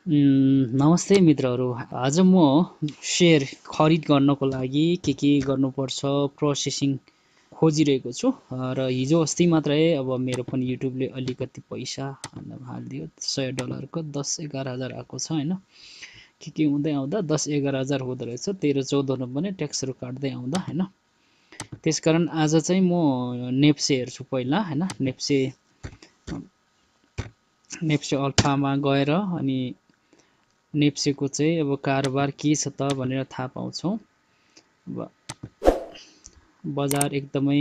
नमस्ते मित्रहरू। आज म सेयर खरिद गर्नको लागि के गर्नुपर्छ प्रोसेसिङ खोजिरहेको छु र हिजो अस्ति मात्रै अब मेरो पनि युट्युबले अलिकति पैसा हालिदियो $100 को 10-11 हजार आएको छ हैन। के हुँदै आउँदा 10-11 हजार हुँदो रहेछ 13-14 मा पनि ट्याक्सहरू काट्दै आउँदा हैन। त्यसकारण आज चाहिँ म नेप्से हेर्छु पहिला हैन। नेप्से अल्फामा गएर अनि नेप्सेको चाहिँ अब कारोबार के छ त भनेर थाहा पाउँछौँ। अब बजार एकदमै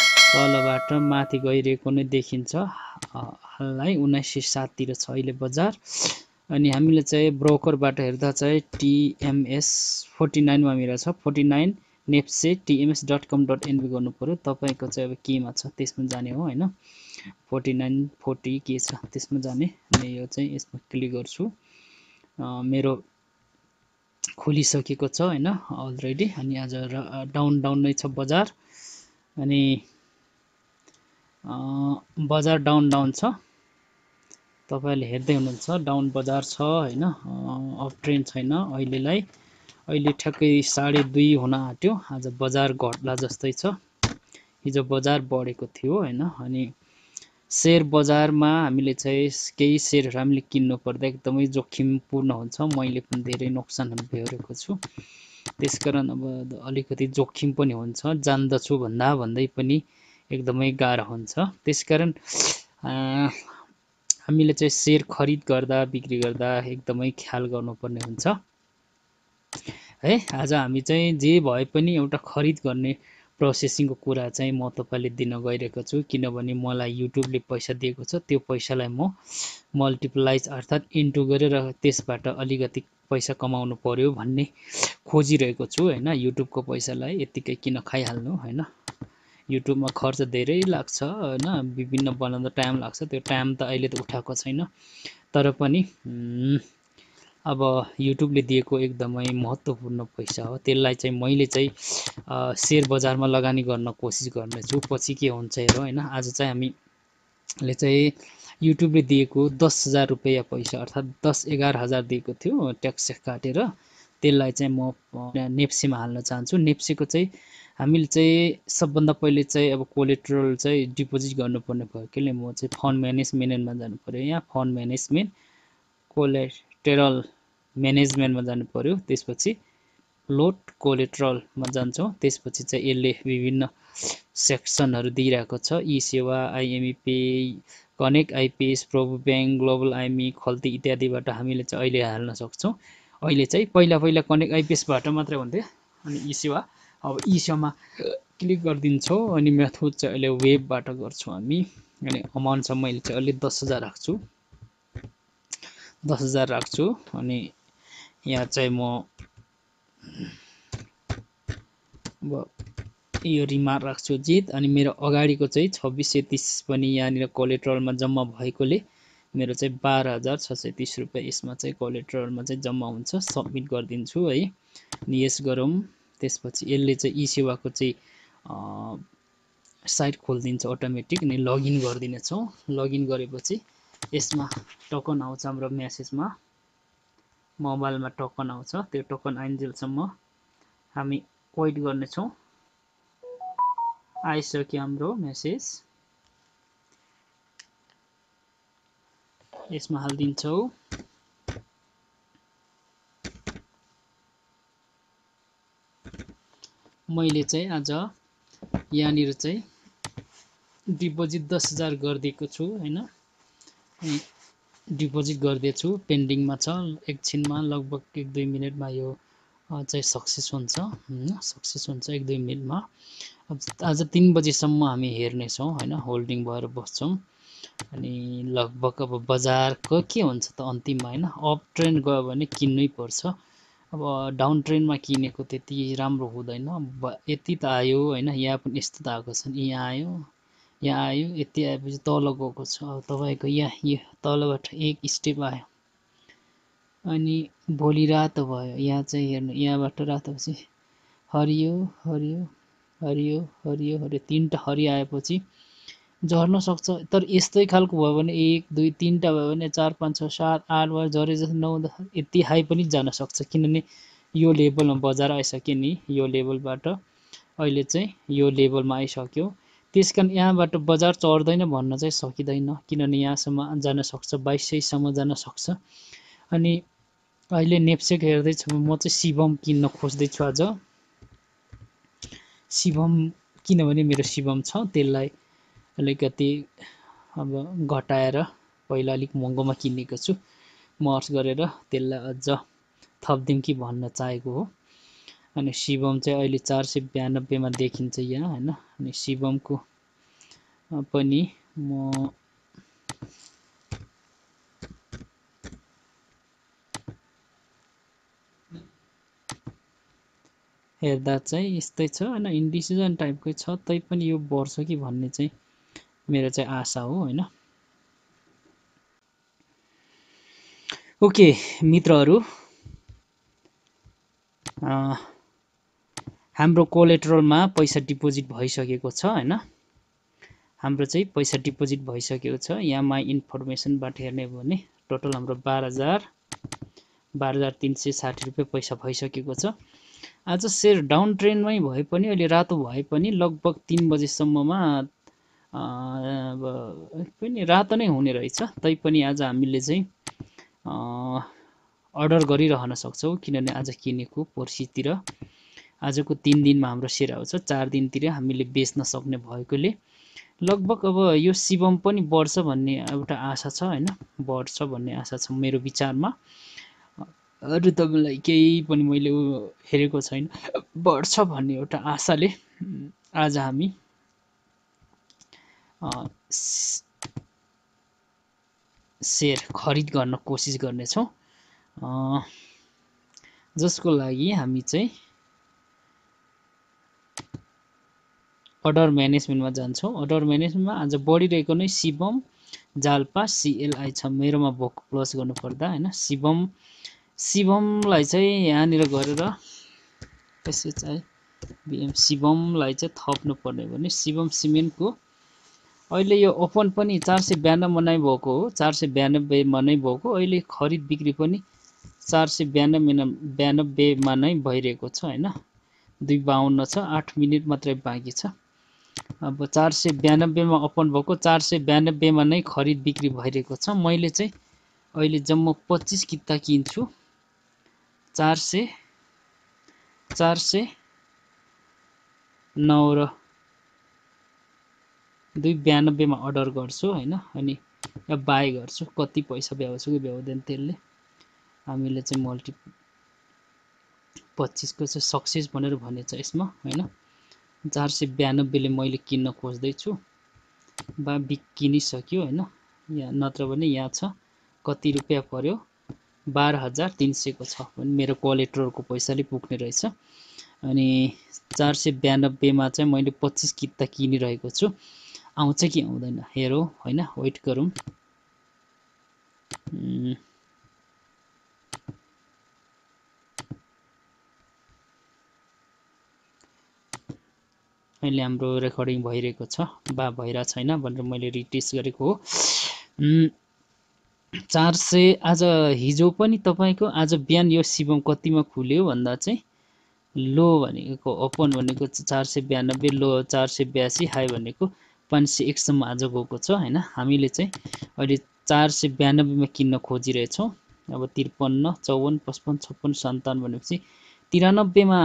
तलबाट माथि गइरहेको नै देखिन्छ। हाललाई 1907 तिर छ अहिले बजार। अनि हामीले चाहिँ ब्रोकरबाट हेर्दा चाहिँ TMS 49 मा मेरो छ 49 नेप्से tms.com.nb गर्नु पर्यो। तपाईको चाहिँ अब केमा छ त्यसमा जाने हो हैन। 4940 के छ त्यसमा जाने अनि यो चाहिँ यसमा क्लिक गर्छु। मेरो खोलिसकेको छ हैन अलरेडी। अनि आज डाउन नै छ बजार। अनि बजार डाउन छ। तपाईहरुले हेर्दै हुनुहुन्छ डाउन बजार छ हैन। अप ट्रेन्ड छैन अहिलेलाई। अहिले ठ्याक्कै 2:30 हुन आट्यो। आज बजार घट्ला जस्तै छ। हिजो बजार बढेको थियो हैन। अनि शेयर बजारमा हामीले चाहिँ केही शेयरहरू हामीले किन्नु पर्दा एकदमै जोखिमपूर्ण हुन्छ। मैले पनि धेरै नोक्सानहरू बेहोरेको छु। त्यसकारण अब अलिकति जोखिम पनि हुन्छ। जान्दछु भन्दै पनि एकदमै गाह्रो हुन्छ। त्यसकारण हामीले चाहिँ शेयर खरिद गर्दा बिक्री गर्दा एकदमै ख्याल गर्नुपर्ने हुन्छ है। आज हामी चाहिँ जे भए पनि एउटा खरिद गर्ने प्रोसेसिङको कुरा चाहिँ म तपाईलाई दिन गइरहेको छु। किनभने मलाई युट्युबले पैसा दिएको छ। त्यो पैसालाई म मल्टिप्लाइज अर्थात् इन्टु गरेर त्यसबाट अलिकति पैसा कमाउनु पर्यो भन्ने खोजिरहेको छु हैन। युट्युबको पैसालाई यतिकै किन खाइहाल्नु हैन। युट्युबमा खर्च धेरै लाग्छ हैन। विभिन्न बनाउँदा टाइम लाग्छ। त्यो टाइम त अहिले त उठाएको छैन। तर पनि अब युट्युबले दिएको एकदमै महत्त्वपूर्ण पैसा हो। त्यसलाई चाहिँ मैले चाहिँ शेयर बजारमा लगानी गर्न कोसिस गर्नेछु। पछि के हुन्छ हेरौँ हैन। आज चाहिँ हामीले चाहिँ युट्युबले दिएको 10,000 रुपैयाँ पैसा अर्थात् 10-11 हजार दिएको थियो ट्याक्स काटेर। त्यसलाई चाहिँ म नेप्सेमा हाल्न चाहन्छु। नेप्सेको चाहिँ हामीले चाहिँ सबभन्दा पहिले चाहिँ अब कोलेट्रल चाहिँ डिपोजिट गर्नुपर्ने भएकोले म चाहिँ फन्ड म्यानेजमेन्टमा जानु पर्यो। यहाँ फन्ड म्यानेजमेन्ट कोलेट्रल म्यानेजमेन्टमा जानु पर्यो। त्यसपछि लोड कोलेट्रलमा जान्छौँ। त्यसपछि चाहिँ यसले विभिन्न सेक्सनहरू दिइरहेको छ। ESewa, IME pay, connect IPS, Prabhu bank, global IME, Khalti इत्यादिबाट हामीले चाहिँ अहिले हाल्न सक्छौँ। अहिले चाहिँ पहिला कनेक्ट आइपिएसबाट मात्रै हुन्थ्यो। अनि ई सेवा अब ई सेवामा क्लिक गरिदिन्छौँ। अनि मेथड चाहिँ अहिले वेबबाट गर्छौँ हामी। अनि अमाउन्ट चाहिँ मैले चाहिँ अहिले 10,000 राख्छु। 10,000 राख्छु। अनि यहाँ चाहिँ म अब यो रिमार्क राख्छु जित। अनि मेरो अगाडिको चाहिँ 2630 पनि यहाँनिर कोलेट्रलमा जम्मा भएकोले मेरो चाहिँ 12,630 रुपैयाँ यसमा चाहिँ कोलेट्रलमा चाहिँ जम्मा हुन्छ। सबमिट गरिदिन्छु है। अनि यस गरौँ। त्यसपछि यसले चाहिँ ई सेवाको चाहिँ साइट खोलिदिन्छ अटोमेटिक। अनि लगइन गरिदिनेछौँ। लगइन गरेपछि यसमा टोकन आउँछ हाम्रो मेसेजमा। मोबाइलमा टोकन आउँछ। त्यो टोकन आइन्जेलसम्म हामी वेट गर्नेछौँ। आइसक्यो हाम्रो मेसेज। यसमा हालिदिन्छौँ। मैले चाहिँ आज यहाँनिर चाहिँ डिपोजिट 10,000 गरिदिएको छु हैन। डिपोजिट गर्दैछु। पेन्डिङमा छ। एकछिनमा लगभग 1-2 मिनेटमा यो चाहिँ सक्सेस हुन्छ। सक्सेस हुन्छ 1-2 मिनेटमा। आज 3 बजेसम्म हामी हेर्नेछौँ हैन। होल्डिङ भएर बस्छौँ। अनि लगभग अब बजारको के हुन्छ त अन्तिममा हैन। अप ट्रेन्ड गयो भने किन्नै पर्छ। अब डाउन ट्रेन्डमा किनेको त्यति राम्रो हुँदैन। यति त आयो हैन। यहाँ पनि यस्तो त आएको छ। यहाँ आयो यति आएपछि तल गएको छ। अब तपाईको यहाँ यो तलबाट एक स्टेप आयो। अनि भोलि रातो भयो। यहाँ चाहिँ हेर्नु यहाँबाट रातो पछि हरियो हरियो हरियो हरियो हरियो 3टा हरियो आएपछि झर्न सक्छ। तर यस्तै खालको भयो भने 1 2 3टा भयो भने 4 5 6 7 8 भयो झरे जस्तो 9 10 यति हाई पनि जान सक्छ, किनभने यो लेभलमा बजार आइसक्यो नि, यो लेभलबाट अहिले चाहिँ यो लेभलमा आइसक्यो। त्यसकारण यहाँबाट बजार चढ्दैन भन्न चाहिँ सकिँदैन, किनभने यहाँसम्म जान सक्छ, 2200 सम्म जान सक्छ। अनि अहिले नेप्सेक हेर्दैछु म चाहिँ शिवम किन्न खोज्दैछु आज। शिवम किनभने मेरो शिवम छ, त्यसलाई अलिकति अब घटाएर पहिला अलिक महँगोमा किनेको छु, मर्स गरेर त्यसलाई अझ थपिदिउँ कि भन्न चाहेको हो। अनि शिवम चाहिँ अहिले 492 मा देखिन्छ यहाँ हैन। अनि शिवमको पनि म हेर्दा चाहिँ यस्तै छ हैन, इन्डिसिजन टाइपकै छ, तैपनि यो बढ्छ कि भन्ने चाहिँ मेरो चाहिँ आशा हो हैन। ओके मित्रहरू, हाम्रो कोलेट्रलमा पैसा डिपोजिट भइसकेको छ हैन। हाम्रो चाहिँ पैसा डिपोजिट भइसकेको छ। यहाँ माई इन्फर्मेसनबाट हेर्ने हो भने टोटल हाम्रो 12,360 रुपियाँ पैसा भइसकेको छ। आज सेयर डाउन ट्रेन्डमै भए पनि, अहिले रातो भए पनि लगभग 3 बजेसम्ममा पनि रातो नै हुने रहेछ। तैपनि आज हामीले चाहिँ अर्डर गरिरहन सक्छौँ, किनभने आज किनेको पर्सितिर आजको 3 दिनमा हाम्रो सेयर आउँछ, 4 दिनतिर हामीले बेच्न सक्ने भएकोले लगभग अब यो शिवम पनि बढ्छ भन्ने एउटा आशा छ हैन, बढ्छ भन्ने आशा छ मेरो विचारमा। अरू तपाईँलाई केही पनि मैले हेरेको छैन, बढ्छ भन्ने एउटा आशाले आज हामी सेयर खरिद गर्न कोसिस गर्नेछौँ, जसको लागि हामी चाहिँ अर्डर म्यानेजमेन्टमा जान्छौँ। अर्डर म्यानेजमेन्टमा आज बढिरहेको नै शिवम, जाल्पा, सिएलआई छ। मेरोमा भएको प्लस गर्नुपर्दा हैन, शिवमलाई चाहिँ यहाँनिर गरेर एसएचआई बिएम शिवमलाई चाहिँ थप्नु पर्ने भने शिवम सिमेन्टको अहिले यो ओपन पनि 492 मा नै भएको हो, 492 मा नै भएको। अहिले खरिद बिक्री पनि 492 मा नै भइरहेको छ हैन। 2:52 छ, 8 मिनेट मात्रै बाँकी छ। अब 492 मा ओपन भएको, 492 मा नै खरिद बिक्री भइरहेको छ। मैले चाहिँ अहिले जम्मा 25 किता किन्छु, 409 र 292 मा अर्डर गर्छु हैन। अनि बाई गर्छु, कति पैसा भ्याउँछु कि भ्याउँदैन त्यसले हामीले चाहिँ मल्टी 25 को चाहिँ सक्सेस भनेर भनेछ यसमा हैन। 492 ले मैले किन्न खोज्दैछु, बा किनिसक्यो हैन। यहाँ नत्र भने यहाँ छ कति रुपियाँ पर्यो, 12,300 को छ भने मेरो कोलेट्रलको पैसाले पुग्ने रहेछ। अनि 492 मा चाहिँ मैले 25 किता किनिरहेको छु, आउँछ कि आउँदैन हेरौँ हैन, वेट गरौँ। अहिले हाम्रो रेकर्डिङ भइरहेको छ, बा भइरा छैन भनेर मैले रिटेस्ट गरेको हो। 400 आज हिजो पनि तपाईको आज बिहान यो शिवम कतिमा खुल्यो भन्दा चाहिँ लो भनेको ओपन भनेको 492, लो 482, हाई भनेको 501 सम्म आज गएको छ हैन। हामीले चाहिँ अहिले 492 मा किन्न खोजिरहेछौँ। अब 53, 54, 55, 56, 57 भनेपछि 93 मा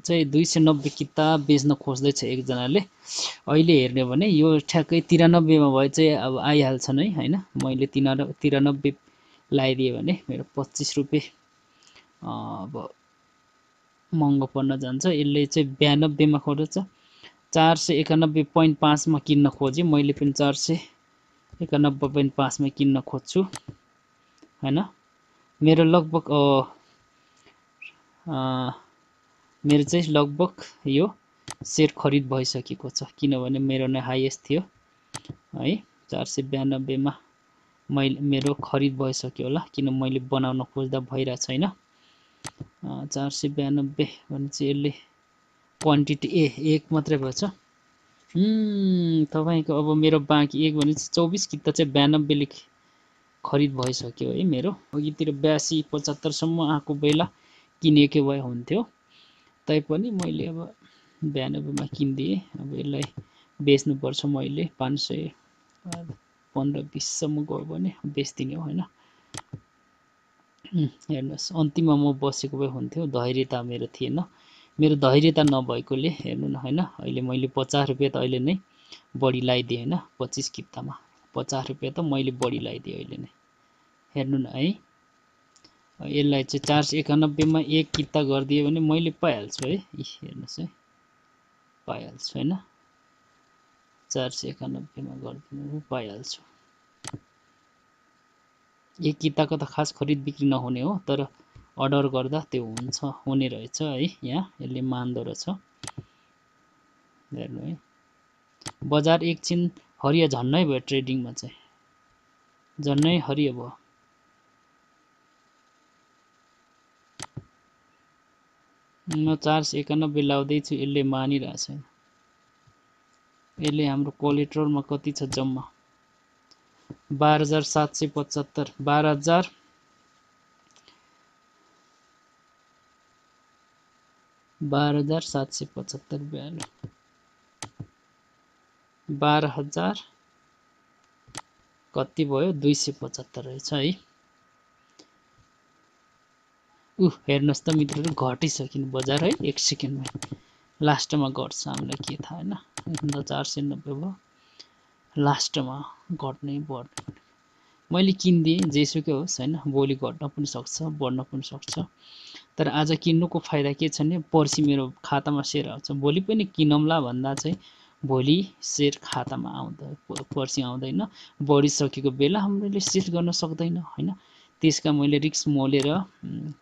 चाहिँ 290 किता बेच्न खोज्दैछ एकजनाले। अहिले हेर्ने भने यो ठ्याक्कै 93 मा भए चाहिँ अब आइहाल्छ नै हैन। मैले 93 लगाइदिएँ भने मेरो 25 रुपियाँ अब महँगो पर्न जान्छ। यसले चाहिँ 92 मा खोज्छ, 491.5 मा किन्न खोजेँ। मैले पनि 491.5 मा किन्न खोज्छु हैन। मेरो लगभग मेरो चाहिँ लगभग यो सेयर खरिद भइसकेको छ, किनभने मेरो नै हाईएस्ट थियो है। 492 मा मेरो खरिद भइसक्यो होला, किन मैले बनाउन खोज्दा भइरा छैन। 492 भने चाहिँ यसले क्वान्टिटी एक मात्रै भएछ, तपाईँको अब मेरो बाँकी एक भने 24 किता चाहिँ 92 ले खरिद भइसक्यो है मेरो। अघितिर 82 75 सम्म आएको बेला किनेको भए हुन्थ्यो, तैपनि मैले अब 92 मा किनिदिएँ। अब यसलाई बेच्नुपर्छ मैले 515-20 सम्म गयो भने बेच्दिने हो हैन। हेर्नुहोस् अन्तिममा म बसेको भए हुन्थ्यो, धैर्यता मेरो थिएन। मेरो धैर्यता नभएकोले हेर्नु न हैन, अहिले मैले 50 रुपैयाँ त अहिले नै बढी लगाइदिएँ हैन। 25 कितामा 50 रुपैयाँ त मैले बढी लगाइदिएँ अहिले नै, हेर्नु न है। यसलाई चाहिँ 491 मा एक किता गरिदियो भने मैले पाइहाल्छु है। हेर्नुहोस् है, पाइहाल्छु हैन। 491 मा गरिदिनु पाइहाल्छु। एक किताको त खास खरिद बिक्री नहुने हो, तर अर्डर गर्दा त्यो हुन्छ, हुने रहेछ है। यहाँ यसले मान्दो रहेछ, हेर्नु है। बजार एकछिन हरिया झन्नै भयो, ट्रेडिङमा चाहिँ झन्नै हरियो भयो। म 491 लाउँदैछु, यसले मानिरहेको छैन। यसले हाम्रो कोलेट्रलमा कति छ जम्मा 12,775 12,000 12,775 भ्यालु 12,000 कति भयो 275 रहेछ है। हेर्नुहोस् त मित्रहरू, घटिसक्यो बजार है, एक सेकेन्डमा लास्टमा घट्छ, हामीलाई के थाहा हैन। 490 भयो, लास्टमा घट्ने बढ्ने। मैले किनिदिएँ, जेसुकै होस् हैन, भोलि घट्न पनि सक्छ बढ्न पनि सक्छ। तर आज किन्नुको फाइदा के छ भने पर्सि मेरो खातामा सेयर आउँछ। भोलि पनि किनौँला भन्दा चाहिँ भोलि सेयर खातामा पर्सि आउँदैन। बढिसकेको बेला हामीले सेट गर्न सक्दैन हैन। त्यसका मैले रिस्क मोलेर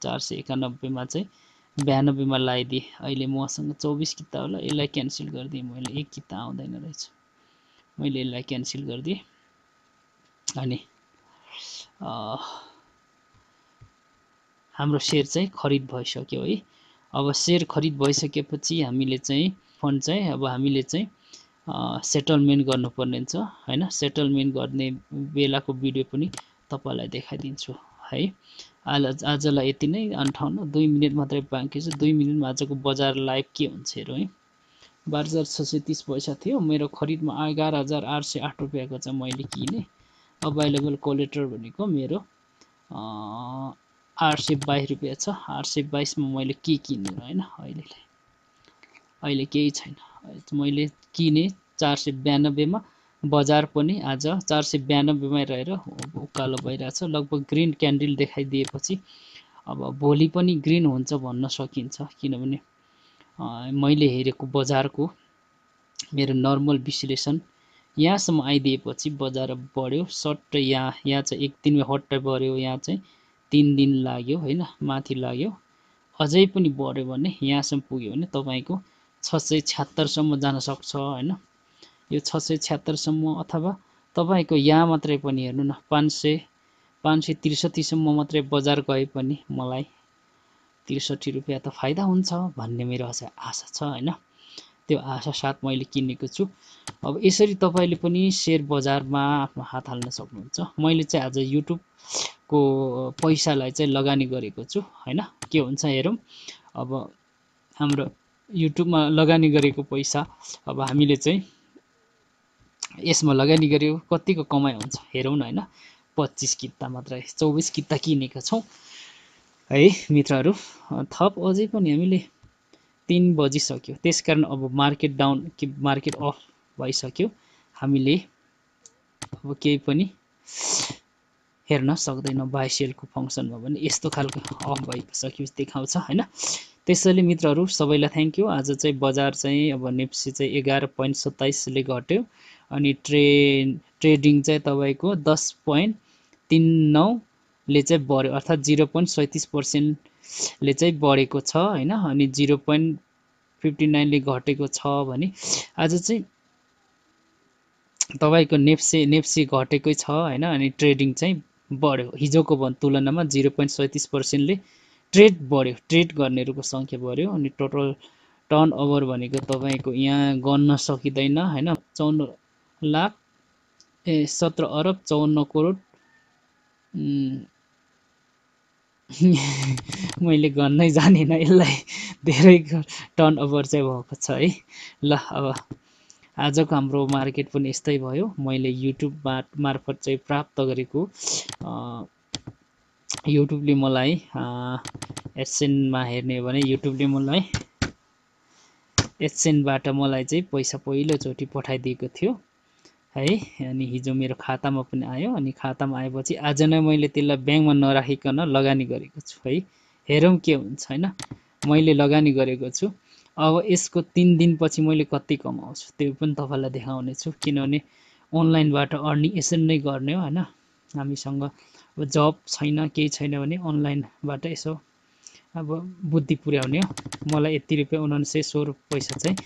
491 मा चाहिँ 92 मा लगाइदिएँ। अहिले मसँग 24 किता होला, यसलाई क्यान्सल गरिदिएँ मैले, एक किता आउँदैन रहेछ, मैले यसलाई क्यान्सल गरिदिएँ। अनि हाम्रो सेयर चाहिँ खरिद भइसक्यो है। अब सेयर खरिद भइसकेपछि हामीले चाहिँ फन्ड चाहिँ अब हामीले चाहिँ सेटलमेन्ट गर्नुपर्ने हुन्छ हैन। सेटलमेन्ट गर्ने बेलाको भिडियो पनि तपाईलाई देखाइदिन्छु है। आजलाई यति नै, 2 मिनेट मात्रै बाँकी छ। 2 मिनेटमा आजको बजार लाइभ के हुन्छ हेरौँ है। 12,630 पैसा थियो मेरो खरिदमा, 11,808 रुपियाँको चाहिँ मैले किने। अभाइलेबल कोलेटर भनेको मेरो 822 रुपियाँ छ। 822 मा मैले के किन्नु हैन। अहिले केही छैन। मैले किने 492 मा, बजार पनि आज 492 मै रहेर उकालो भइरहेछ। लगभग ग्रीन क्यान्डल देखाइदिएपछि अब भोलि पनि ग्रीन हुन्छ भन्न सकिन्छ, किनभने मैले हेरेको बजारको मेरो नर्मल विश्लेषण यहाँसम्म आइदिएपछि बजार बढ्यो सट्टै। यहाँ चाहिँ एक दिनमै हट्टै बढ्यो, यहाँ चाहिँ 3 दिन लाग्यो हैन, माथि लाग्यो। अझै पनि बढ्यो भने यहाँसम्म पुग्यो भने तपाईको 676 सम्म जान सक्छ हैन। यो 676 सम्म, अथवा तपाईको यहाँ मात्रै पनि हेर्नु न 563 सम्म मात्रै बजार गए पनि मलाई 63 रुपियाँ त फाइदा हुन्छ भन्ने मेरो आशा छ हैन। त्यो आशा साथ मैले किनेको छु। अब यसरी तपाईले पनि शेयर बजारमा आफ्नो हात हाल्न सक्नुहुन्छ। मैले चाहिँ आज युट्युब को पैसालाई चाहिँ लगानी गरेको छु हैन। के हुन्छ हेरौँ। अब हाम्रो युट्युबमा लगानी गरेको पैसा अब हामीले चाहिँ यसमा लगानी गर्यो कतिको कमाइ हुन्छ हेरौँ न हैन। 25 किता मात्रै 24 किता किनेका छौं है मित्रहरू। थप अझै पनि हामीले 3 बजिसक्यो, त्यसकारण अब मार्केट डाउन कि मार्केट अफ भइसक्यो। हामीले अब केही पनि हेर्न सक्दैनौँ। बाइ सेलको फंक्सनमा पनि यस्तो खालको अफ भइसक्यो देखाउँछ हैन। त्यसैले मित्रहरू सबैलाई थ्यांक यू। आज चाहिँ बजार चाहिँ अब नेप्से चाहिँ 11.27 ले घट्यो अनि ट्रेडिङ चाहिँ तपाईको 10.39 ले चाहिँ बढ्यो, अर्थात 0.37% ले चाहिँ बढेको छ हैन। अनि 0.59 ले घटेको छ भने आज चाहिँ तपाईको नेप्से घटेकै छ हैन। अनि ट्रेडिङ चाहिँ बढ्यो, हिजोको तुलनामा 0.37% ले ट्रेड बढ्यो, ट्रेड गर्नेहरुको संख्या बढ्यो। अनि टोटल टर्न ओभर भनेको तपाईँको यहाँ गन्न सकिँदैन होइन। 54 लाख 17 अरब 54 करोड मैले गर्नै जानिनँ यसलाई, धेरै टर्न ओभर चाहिँ भएको छ है। ल अब आजको हाम्रो मार्केट पनि यस्तै भयो। मैले युट्युब मार्फत चाहिँ प्राप्त गरेको युट्युबले मलाई एडसेन्समा हेर्ने हो भने युट्युबले मलाई एडसेन्सबाट मलाई चाहिँ पैसा पहिलोचोटि पठाइदिएको थियो है। अनि हिजो मेरो खातामा पनि आयो, अनि खातामा आएपछि आज नै मैले त्यसलाई ब्याङ्कमा नराखिकन लगानी गरेको छु है। हेरौँ के हुन्छ होइन। मैले लगानी गरेको छु, अब यसको 3 दिनपछि मैले कति कमाउँछु त्यो पनि तपाईँलाई देखाउने छु। किनभने अनलाइनबाट अर्निङ यसरी नै गर्ने हो होइन। हामीसँग अब जब छैन केही छैन भने अनलाइनबाट यसो अब बुद्धि पुर्याउने हो। मलाई यति रुपियाँ 7900 पैसा चाहिँ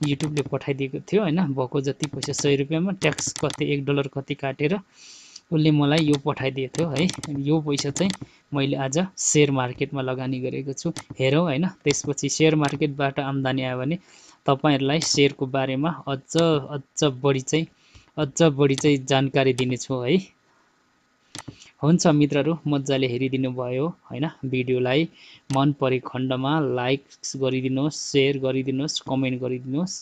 युट्युबले पठाइदिएको थियो होइन। भएको जति पैसा 100 रुपियाँमा ट्याक्स कति $1 कति काटेर उसले मलाई यो पठाइदिएको थियो है। यो पैसा चाहिँ मैले आज सेयर मार्केटमा लगानी गरेको छु। हेरौँ होइन, त्यसपछि सेयर मार्केटबाट आम्दानी आयो भने तपाईँहरूलाई सेयरको बारेमा अझ बढी चाहिँ जानकारी दिनेछु है। हुन्छ मित्रहरू, मजाले हेरिदिनु भयो होइन। भिडियोलाई मन परेको खण्डमा लाइक गरिदिनुहोस्, सेयर गरिदिनुहोस्, कमेन्ट गरिदिनुहोस्।